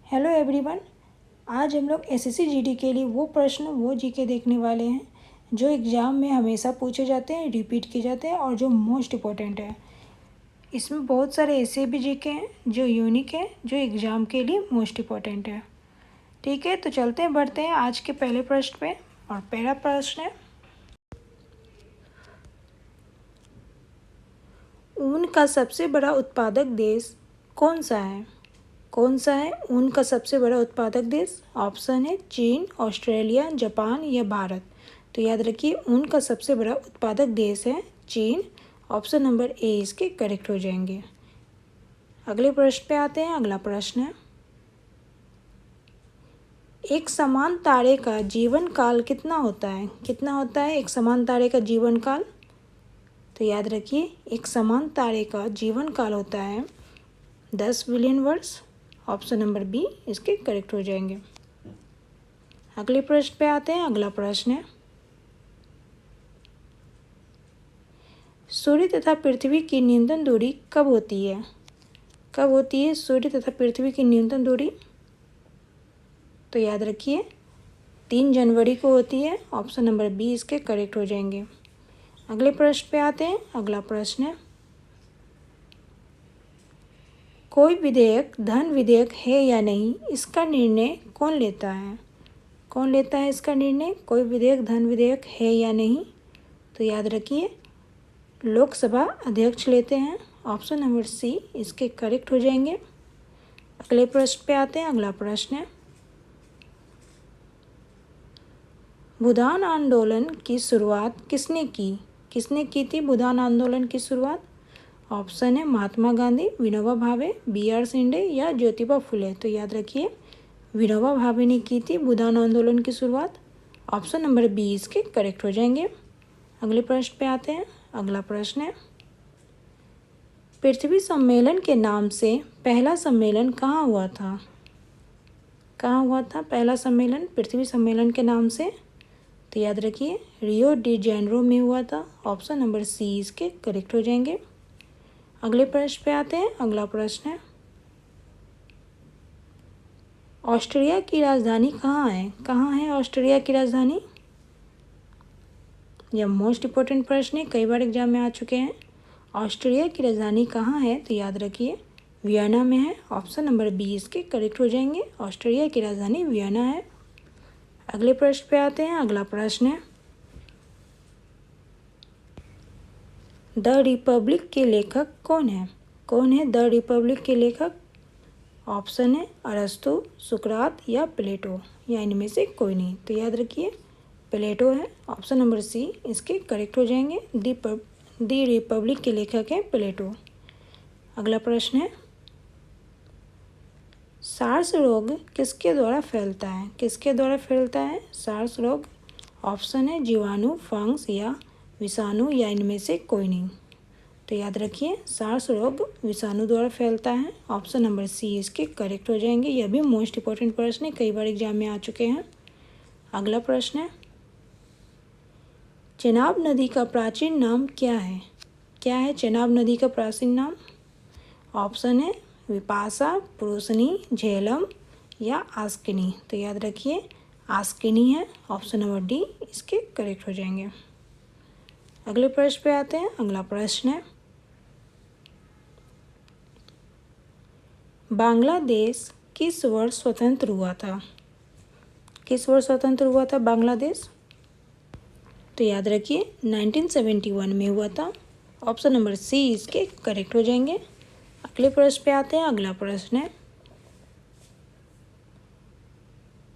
Hello everyone. आज हम लोग एसएससी जीडी के लिए वो जीके देखने वाले हैं जो एग्ज़ाम में हमेशा पूछे जाते हैं, रिपीट किए जाते हैं और जो मोस्ट इम्पोर्टेंट है। इसमें बहुत सारे ऐसे भी जीके हैं जो यूनिक हैं, जो एग्ज़ाम के लिए मोस्ट इम्पोर्टेंट है। ठीक है, तो चलते हैं, बढ़ते हैं आज के पहले प्रश्न पे। और पहला प्रश्न है, ऊन का सबसे बड़ा उत्पादक देश कौन सा है? कौन सा है ऊन का सबसे बड़ा उत्पादक देश? ऑप्शन है चीन, ऑस्ट्रेलिया, जापान या भारत। तो याद रखिए, ऊन का सबसे बड़ा उत्पादक देश है चीन। ऑप्शन नंबर ए इसके करेक्ट हो जाएंगे। अगले प्रश्न पे आते हैं। अगला प्रश्न है, एक समान तारे का जीवन काल कितना होता है? कितना होता है एक समान तारे का जीवन काल? तो याद रखिए, एक समान तारे का जीवन काल होता है 10 बिलियन वर्ष। ऑप्शन नंबर बी इसके करेक्ट हो जाएंगे। अगले प्रश्न पे आते हैं। अगला प्रश्न है, सूर्य तथा पृथ्वी की न्यूनतम दूरी कब होती है? कब होती है सूर्य तथा पृथ्वी की न्यूनतम दूरी? तो याद रखिए, 3 जनवरी को होती है। ऑप्शन नंबर बी इसके करेक्ट हो जाएंगे। अगले प्रश्न पे आते हैं। अगला प्रश्न है, कोई विधेयक धन विधेयक है या नहीं, इसका निर्णय कौन लेता है? कौन लेता है इसका निर्णय? कोई विधेयक धन विधेयक है या नहीं? तो याद रखिए, लोकसभा अध्यक्ष लेते हैं। ऑप्शन नंबर सी इसके करेक्ट हो जाएंगे। अगले प्रश्न पे आते हैं। अगला प्रश्न है, भूदान आंदोलन की शुरुआत किसने की? किसने की थी भूदान आंदोलन की शुरुआत? ऑप्शन है महात्मा गांधी, विनोबा भावे, बी.आर. शिंदे या ज्योतिबा फुले। तो याद रखिए, विनोबा भावे ने की थी भूदान आंदोलन की शुरुआत। ऑप्शन नंबर बी इसके करेक्ट हो जाएंगे। अगले प्रश्न पे आते हैं। अगला प्रश्न है, पृथ्वी सम्मेलन के नाम से पहला सम्मेलन कहाँ हुआ था? कहाँ हुआ था पहला सम्मेलन पृथ्वी सम्मेलन के नाम से? तो याद रखिए, रियो डी जेनेरो में हुआ था। ऑप्शन नंबर सी इसके करेक्ट हो जाएंगे। अगले प्रश्न पे आते हैं। अगला प्रश्न है, ऑस्ट्रिया की राजधानी कहाँ है? कहाँ है ऑस्ट्रिया की राजधानी? यह मोस्ट इम्पोर्टेंट प्रश्न है, कई बार एग्जाम में आ चुके हैं। ऑस्ट्रिया की राजधानी कहाँ है? तो याद रखिए, वियना में है। ऑप्शन नंबर बी इसके करेक्ट हो जाएंगे। ऑस्ट्रिया की राजधानी वियना है। अगले प्रश्न पे आते हैं। अगला प्रश्न है, द रिपब्लिक के लेखक कौन है? कौन है द रिपब्लिक के लेखक? ऑप्शन है अरस्तु, सुकरात या प्लेटो, या इनमें से कोई नहीं। तो याद रखिए, प्लेटो है। ऑप्शन नंबर सी इसके करेक्ट हो जाएंगे। दी रिपब्लिक के लेखक हैं प्लेटो। अगला प्रश्न है, सार्स रोग किसके द्वारा फैलता है? किसके द्वारा फैलता है सार्स रोग? ऑप्शन है जीवाणु, फंगस या विषाणु, या इनमें से कोई नहीं। तो याद रखिए, सार्स रोग विषाणु द्वारा फैलता है। ऑप्शन नंबर सी इसके करेक्ट हो जाएंगे। यह भी मोस्ट इंपॉर्टेंट प्रश्न है, कई बार एग्जाम में आ चुके हैं। अगला प्रश्न है, चेनाब नदी का प्राचीन नाम क्या है? क्या है चेनाब नदी का प्राचीन नाम? ऑप्शन है विपाशा, पुरुषनी, झेलम या आस्किनी। तो याद रखिए, आस्किनी है। ऑप्शन नंबर डी इसके करेक्ट हो जाएंगे। अगले प्रश्न पे आते हैं। अगला प्रश्न है, बांग्लादेश किस वर्ष स्वतंत्र हुआ था? किस वर्ष स्वतंत्र हुआ था बांग्लादेश? तो याद रखिए, 1971 में हुआ था। ऑप्शन नंबर सी इसके करेक्ट हो जाएंगे। अगले प्रश्न पे आते हैं। अगला प्रश्न है,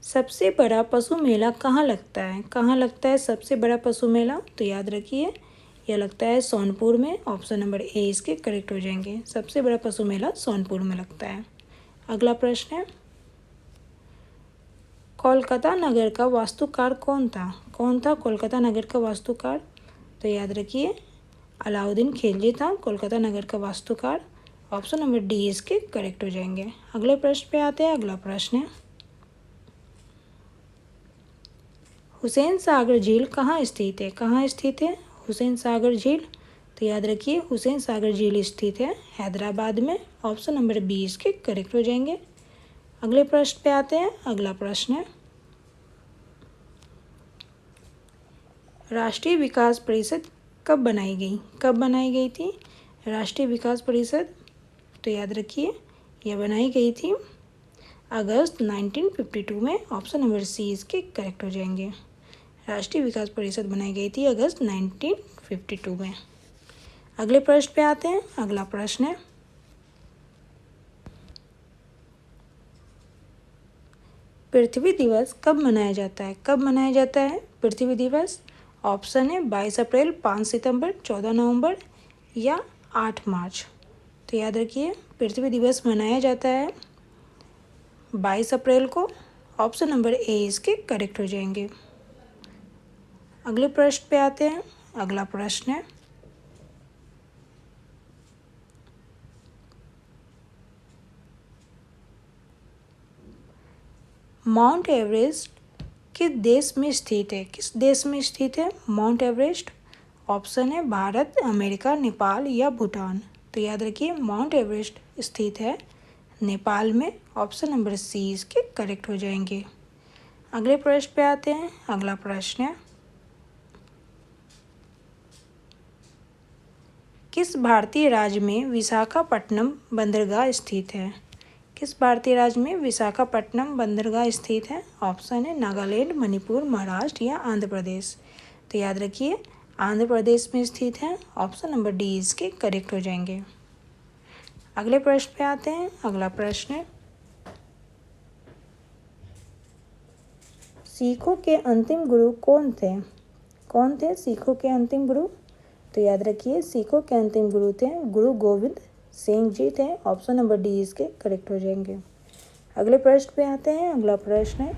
सबसे बड़ा पशु मेला कहाँ लगता है? कहाँ लगता है सबसे बड़ा पशु मेला? तो याद रखिए, यह लगता है सोनपुर में। ऑप्शन नंबर ए इसके करेक्ट हो जाएंगे। सबसे बड़ा पशु मेला सोनपुर में लगता है। अगला प्रश्न है, कोलकाता नगर का वास्तुकार कौन था? कौन था कोलकाता नगर का वास्तुकार? तो याद रखिए, अलाउद्दीन खिलजी था कोलकाता नगर का वास्तुकार। ऑप्शन नंबर डी इसके करेक्ट हो जाएंगे। अगले प्रश्न पे आते हैं। अगला प्रश्न है, हुसैन सागर झील कहाँ स्थित है? कहाँ स्थित है हुसैन सागर झील? तो याद रखिए, हुसैन सागर झील स्थित है हैदराबाद में। ऑप्शन नंबर बी इसके करेक्ट हो जाएंगे। अगले प्रश्न पे आते हैं। अगला प्रश्न है, राष्ट्रीय विकास परिषद कब बनाई गई? कब बनाई गई थी राष्ट्रीय विकास परिषद? तो याद रखिए, यह बनाई गई थी अगस्त 1952 में। ऑप्शन नंबर सी इसके करेक्ट हो जाएंगे। राष्ट्रीय विकास परिषद बनाई गई थी अगस्त 1952 में। अगले प्रश्न पे आते हैं। अगला प्रश्न है, पृथ्वी दिवस कब मनाया जाता है? कब मनाया जाता है पृथ्वी दिवस? ऑप्शन है 22 अप्रैल, 5 सितंबर, 14 नवंबर या 8 मार्च। तो याद रखिए, पृथ्वी दिवस मनाया जाता है 22 अप्रैल को। ऑप्शन नंबर ए इसके करेक्ट हो जाएंगे। अगले प्रश्न पे आते हैं। अगला प्रश्न है, माउंट एवरेस्ट किस देश में स्थित है? किस देश में स्थित है माउंट एवरेस्ट? ऑप्शन है भारत, अमेरिका, नेपाल या भूटान। तो याद रखिए, माउंट एवरेस्ट स्थित है नेपाल में। ऑप्शन नंबर सी इसके करेक्ट हो जाएंगे। अगले प्रश्न पे आते हैं। अगला प्रश्न है, किस भारतीय राज्य में विशाखापट्टनम बंदरगाह स्थित है? किस भारतीय राज्य में विशाखापट्टनम बंदरगाह स्थित है? ऑप्शन है नागालैंड, मणिपुर, महाराष्ट्र या आंध्र प्रदेश। तो याद रखिए, आंध्र प्रदेश में स्थित है। ऑप्शन नंबर डी इसके करेक्ट हो जाएंगे। अगले प्रश्न पे आते हैं। अगला प्रश्न है, सिखों के अंतिम गुरु कौन थे? कौन थे सिखों के अंतिम गुरु? तो याद रखिए, सिखों के अंतिम गुरु थे गुरु गोविंद सिंह जी थे। ऑप्शन नंबर डी इसके करेक्ट हो जाएंगे। अगले प्रश्न पे आते हैं। अगला प्रश्न है,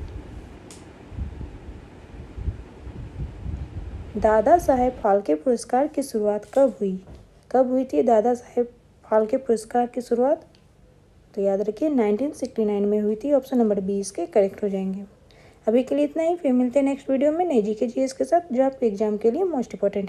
दादा साहेब फाल्के पुरस्कार की शुरुआत कब हुई? कब हुई थी दादा साहेब फाल्के पुरस्कार की शुरुआत? तो याद रखिए, 1969 में हुई थी। ऑप्शन नंबर बी इसके करेक्ट हो जाएंगे। अभी के लिए इतना ही। फिर मिलते हैं नेक्स्ट वीडियो में नई जीके जीएस के साथ, जो आपके एग्जाम के लिए मोस्ट इंपॉर्टेंट